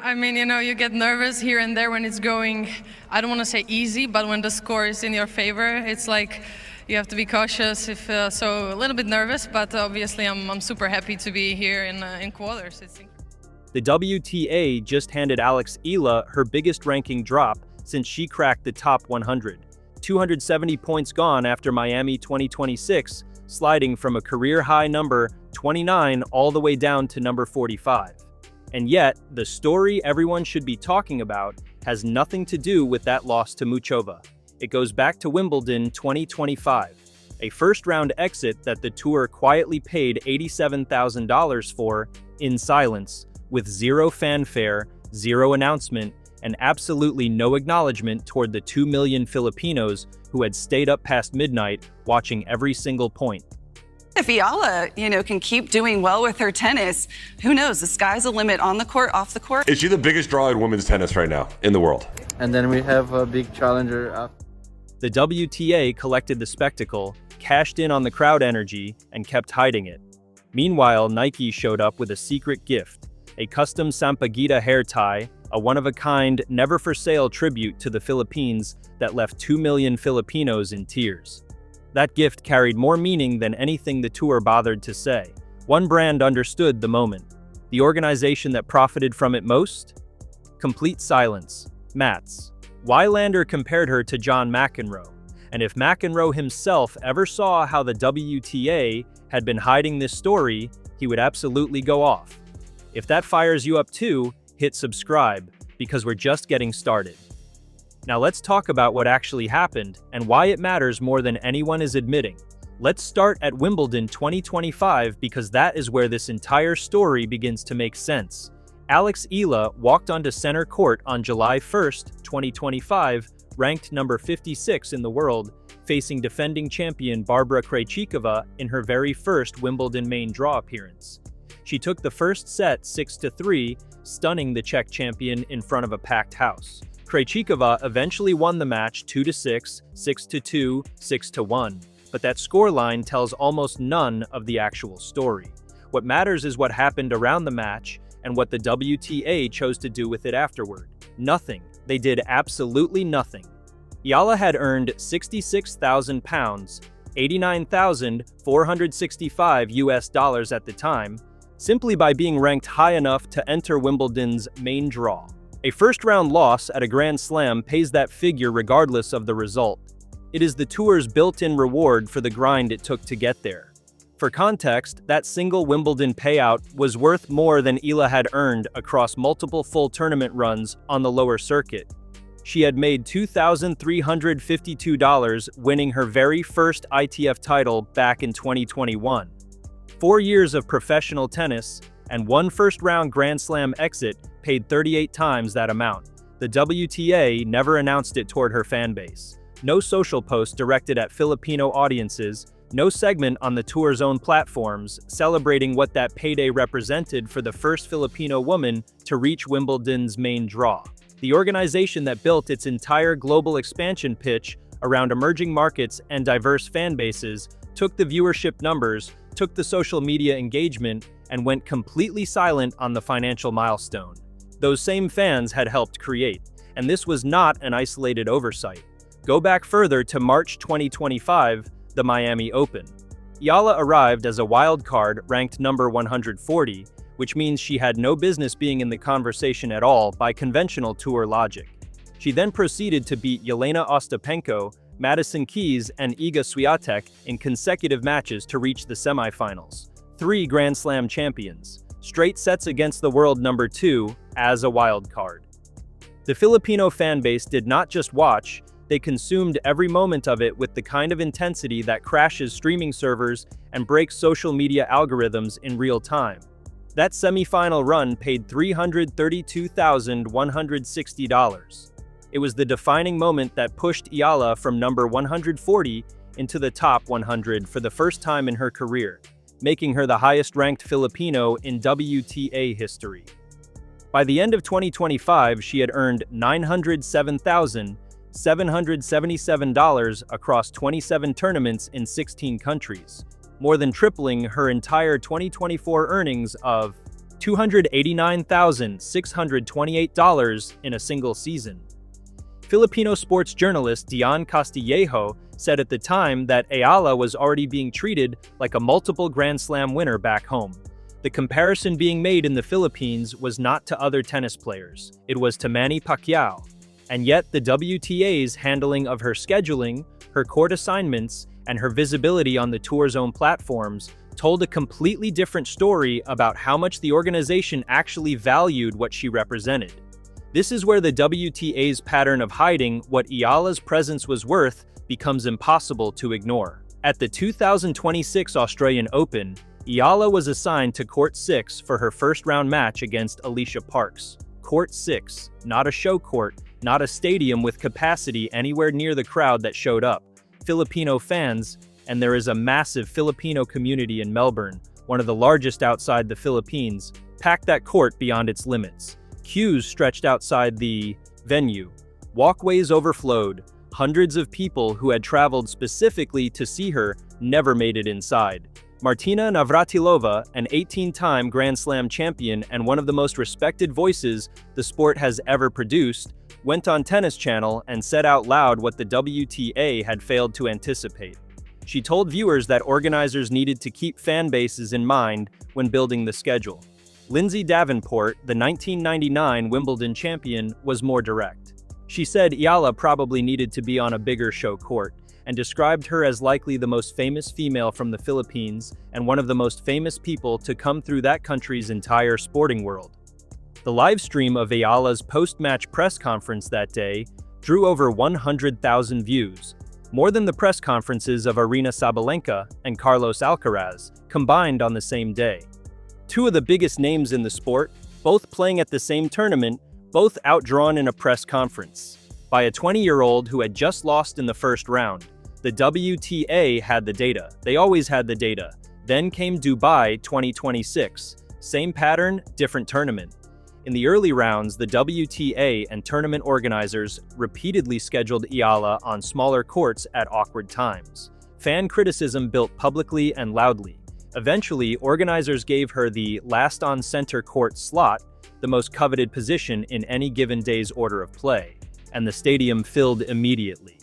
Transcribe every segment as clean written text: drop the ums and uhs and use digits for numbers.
I mean, you get nervous here and there when it's going, I don't want to say easy, but when the score is in your favor, it's like you have to be cautious. So a little bit nervous, but obviously I'm super happy to be here in quarters. The WTA just handed Alex Eala her biggest ranking drop since she cracked the top 100. 270 points gone after Miami 2026, sliding from a career-high number 29 all the way down to number 45. And yet, the story everyone should be talking about has nothing to do with that loss to Muchova. It goes back to Wimbledon 2025, a first-round exit that the tour quietly paid $87,000 for in silence, with zero fanfare, zero announcement, and absolutely no acknowledgement toward the 2 million Filipinos who had stayed up past midnight watching every single point. If Eala, can keep doing well with her tennis, who knows? The sky's the limit on the court, off the court. Is she the biggest draw in women's tennis right now in the world? And then we have a big challenger. The WTA collected the spectacle, cashed in on the crowd energy, and kept hiding it. Meanwhile, Nike showed up with a secret gift, a custom Sampaguita hair tie, a one-of-a-kind, never-for-sale tribute to the Philippines that left 2 million Filipinos in tears. That gift carried more meaning than anything the tour bothered to say. One brand understood the moment. The organization that profited from it most? Complete silence. Mats. Wylander compared her to John McEnroe. And if McEnroe himself ever saw how the WTA had been hiding this story, he would absolutely go off. If that fires you up too, hit subscribe, because we're just getting started. Now let's talk about what actually happened and why it matters more than anyone is admitting. Let's start at Wimbledon 2025 because that is where this entire story begins to make sense. Alex Eala walked onto center court on July 1st, 2025, ranked number 56 in the world, facing defending champion Barbara Krejcikova in her very first Wimbledon main draw appearance. She took the first set 6-3, stunning the Czech champion in front of a packed house. Krejcikova eventually won the match 2-6, 6-2, 6-1, but that scoreline tells almost none of the actual story. What matters is what happened around the match and what the WTA chose to do with it afterward. Nothing. They did absolutely nothing. Eala had earned £66,000, $89,465 at the time, simply by being ranked high enough to enter Wimbledon's main draw. A first-round loss at a Grand Slam pays that figure regardless of the result. It is the tour's built-in reward for the grind it took to get there. For context, that single Wimbledon payout was worth more than Eala had earned across multiple full tournament runs on the lower circuit. She had made $2,352 winning her very first ITF title back in 2021. 4 years of professional tennis and one first-round Grand Slam exit paid 38 times that amount. The WTA never announced it toward her fan base. No social post directed at Filipino audiences, no segment on the tour's own platforms celebrating what that payday represented for the first Filipino woman to reach Wimbledon's main draw. The organization that built its entire global expansion pitch around emerging markets and diverse fan bases took the viewership numbers, took the social media engagement, and went completely silent on the financial milestone. Those same fans had helped create, and this was not an isolated oversight. Go back further to March 2025, the Miami Open. Eala arrived as a wild card ranked number 140, which means she had no business being in the conversation at all by conventional tour logic. She then proceeded to beat Jelena Ostapenko, Madison Keys, and Iga Swiatek in consecutive matches to reach the semifinals. 3 Grand Slam champions, straight sets against the world number 2 as a wild card. The Filipino fan base did not just watch, they consumed every moment of it with the kind of intensity that crashes streaming servers and breaks social media algorithms in real time. That semifinal run paid $332,160. It was the defining moment that pushed Eala from number 140 into the top 100 for the first time in her career, making her the highest-ranked Filipino in WTA history. By the end of 2025, she had earned $907,777 across 27 tournaments in 16 countries, more than tripling her entire 2024 earnings of $289,628 in a single season. Filipino sports journalist Dion Castillejo said at the time that Eala was already being treated like a multiple Grand Slam winner back home. The comparison being made in the Philippines was not to other tennis players, it was to Manny Pacquiao. And yet the WTA's handling of her scheduling, her court assignments, and her visibility on the tour's own platforms told a completely different story about how much the organization actually valued what she represented. This is where the WTA's pattern of hiding what Eala's presence was worth becomes impossible to ignore. At the 2026 Australian Open, Eala was assigned to Court 6 for her first-round match against Alicia Parks. Court 6, not a show court, not a stadium with capacity anywhere near the crowd that showed up. Filipino fans, and there is a massive Filipino community in Melbourne, one of the largest outside the Philippines, packed that court beyond its limits. Queues stretched outside the venue. Walkways overflowed. Hundreds of people who had traveled specifically to see her never made it inside. Martina Navratilova, an 18-time Grand Slam champion and one of the most respected voices the sport has ever produced, went on Tennis Channel and said out loud what the WTA had failed to anticipate. She told viewers that organizers needed to keep fan bases in mind when building the schedule. Lindsay Davenport, the 1999 Wimbledon champion, was more direct. She said Eala probably needed to be on a bigger show court, and described her as likely the most famous female from the Philippines and one of the most famous people to come through that country's entire sporting world. The live stream of Eala's post-match press conference that day drew over 100,000 views, more than the press conferences of Aryna Sabalenka and Carlos Alcaraz combined on the same day. Two of the biggest names in the sport, both playing at the same tournament, both outdrawn in a press conference. By a 20-year-old who had just lost in the first round, the WTA had the data. They always had the data. Then came Dubai 2026. Same pattern, different tournament. In the early rounds, the WTA and tournament organizers repeatedly scheduled Eala on smaller courts at awkward times. Fan criticism built publicly and loudly. Eventually, organizers gave her the last on center court slot, the most coveted position in any given day's order of play, and the stadium filled immediately.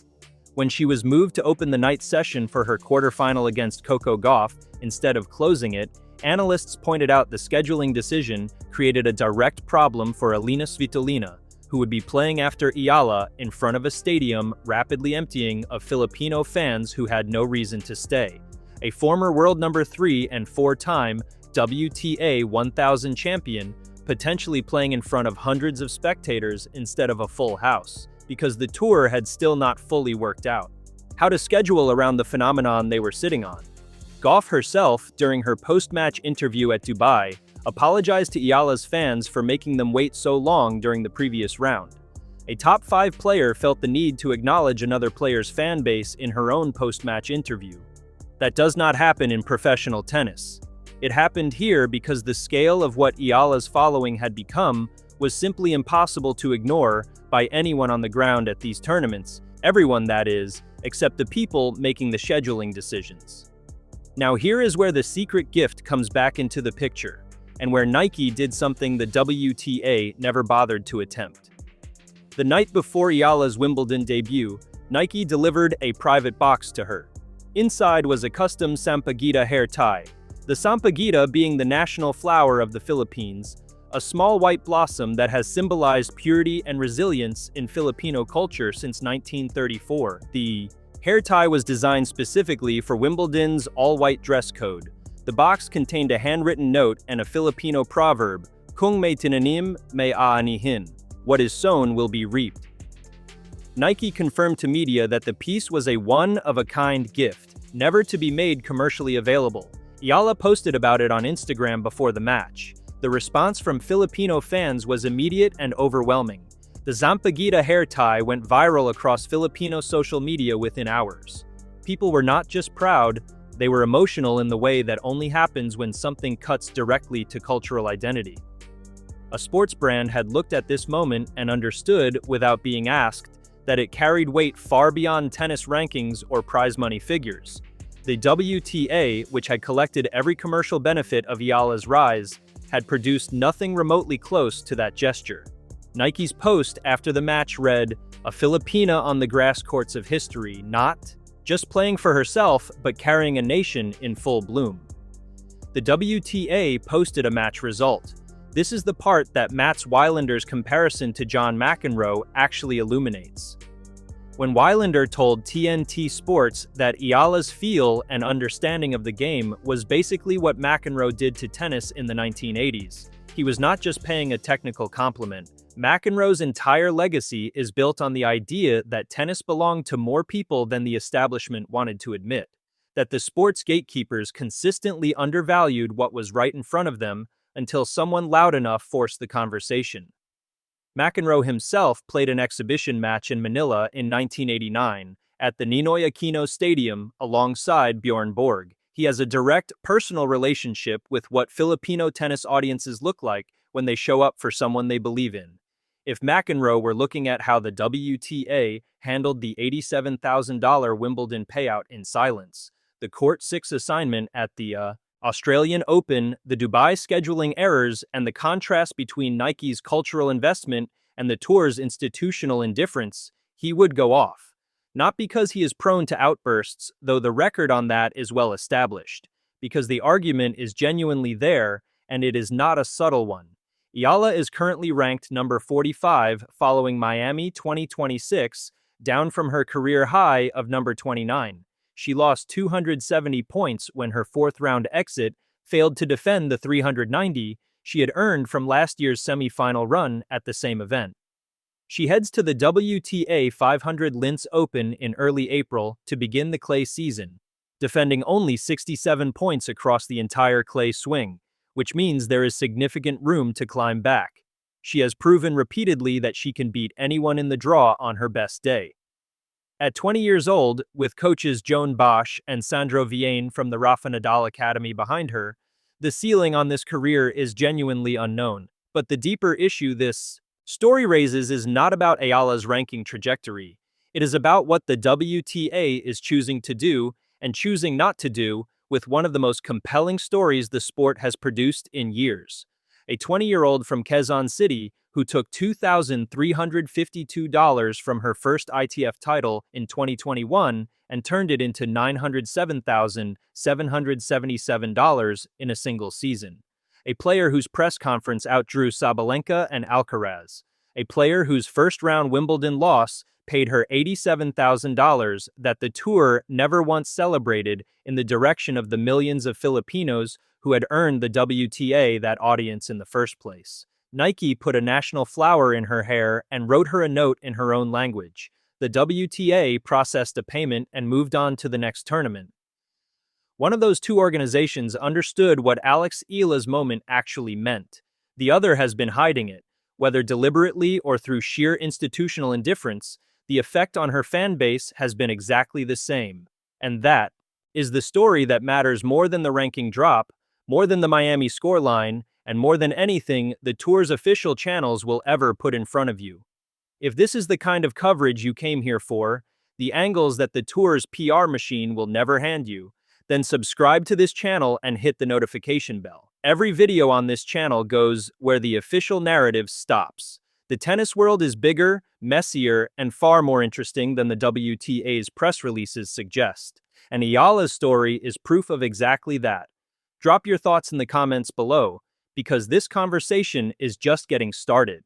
When she was moved to open the night session for her quarterfinal against Coco Gauff instead of closing it, analysts pointed out the scheduling decision created a direct problem for Alina Svitolina, who would be playing after Eala in front of a stadium rapidly emptying of Filipino fans who had no reason to stay. A former world number 3 and 4-time WTA 1000 champion, potentially playing in front of hundreds of spectators instead of a full house, because the tour had still not fully worked out. How to schedule around the phenomenon they were sitting on. Gauff herself, during her post-match interview at Dubai, apologized to Eala's fans for making them wait so long during the previous round. A top 5 player felt the need to acknowledge another player's fan base in her own post-match interview. That does not happen in professional tennis. It happened here because the scale of what Eala's following had become was simply impossible to ignore by anyone on the ground at these tournaments, everyone that is, except the people making the scheduling decisions. Now here is where the secret gift comes back into the picture, and where Nike did something the WTA never bothered to attempt. The night before Eala's Wimbledon debut, Nike delivered a private box to her. Inside was a custom sampaguita hair tie, the sampaguita being the national flower of the Philippines, a small white blossom that has symbolized purity and resilience in Filipino culture since 1934. The hair tie was designed specifically for Wimbledon's all-white dress code. The box contained a handwritten note and a Filipino proverb, "Kung may tinanim, may aanihin." What is sown will be reaped. Nike confirmed to media that the piece was a one-of-a-kind gift, never to be made commercially available. Eala posted about it on Instagram before the match. The response from Filipino fans was immediate and overwhelming. The sampaguita hair tie went viral across Filipino social media within hours. People were not just proud, they were emotional in the way that only happens when something cuts directly to cultural identity. A sports brand had looked at this moment and understood, without being asked, that it carried weight far beyond tennis rankings or prize money figures. The WTA, which had collected every commercial benefit of Eala's rise, had produced nothing remotely close to that gesture. Nike's post after the match read, "A Filipina on the grass courts of history, not just playing for herself, but carrying a nation in full bloom." The WTA posted a match result. This is the part that Mats Wilander's comparison to John McEnroe actually illuminates. When Wilander told TNT Sports that Eala's feel and understanding of the game was basically what McEnroe did to tennis in the 1980s, he was not just paying a technical compliment. McEnroe's entire legacy is built on the idea that tennis belonged to more people than the establishment wanted to admit, that the sports gatekeepers consistently undervalued what was right in front of them until someone loud enough forced the conversation. McEnroe himself played an exhibition match in Manila in 1989 at the Ninoy Aquino Stadium alongside Bjorn Borg. He has a direct personal relationship with what Filipino tennis audiences look like when they show up for someone they believe in. If McEnroe were looking at how the WTA handled the $87,000 Wimbledon payout in silence, the Court 6 assignment at the Australian Open, the Dubai scheduling errors, and the contrast between Nike's cultural investment and the tour's institutional indifference, he would go off. Not because he is prone to outbursts, though the record on that is well established, because the argument is genuinely there, and it is not a subtle one. Eala is currently ranked number 45 following Miami 2026, down from her career high of number 29. She lost 270 points when her fourth-round exit failed to defend the 390 she had earned from last year's semi-final run at the same event. She heads to the WTA 500 Linz Open in early April to begin the clay season, defending only 67 points across the entire clay swing, which means there is significant room to climb back. She has proven repeatedly that she can beat anyone in the draw on her best day. At 20 years old, with coaches Joan Bosch and Sandro Vienne from the Rafa Nadal Academy behind her, the ceiling on this career is genuinely unknown. But the deeper issue this story raises is not about Eala's ranking trajectory. It is about what the WTA is choosing to do and choosing not to do with one of the most compelling stories the sport has produced in years. A 20-year-old from Quezon City who took $2,352 from her first ITF title in 2021 and turned it into $907,777 in a single season. A player whose press conference outdrew Sabalenka and Alcaraz. A player whose first-round Wimbledon loss paid her $87,000 that the tour never once celebrated in the direction of the millions of Filipinos who had earned the WTA that audience in the first place. Nike put a national flower in her hair and wrote her a note in her own language. The WTA processed a payment and moved on to the next tournament. One of those two organizations understood what Alex Eala's moment actually meant. The other has been hiding it. Whether deliberately or through sheer institutional indifference, the effect on her fan base has been exactly the same. And that is the story that matters more than the ranking drop, more than the Miami scoreline, and more than anything the tour's official channels will ever put in front of you. If this is the kind of coverage you came here for, the angles that the tour's PR machine will never hand you, then subscribe to this channel and hit the notification bell. Every video on this channel goes where the official narrative stops. The tennis world is bigger, messier, and far more interesting than the WTA's press releases suggest. And Eala's story is proof of exactly that. Drop your thoughts in the comments below, because this conversation is just getting started.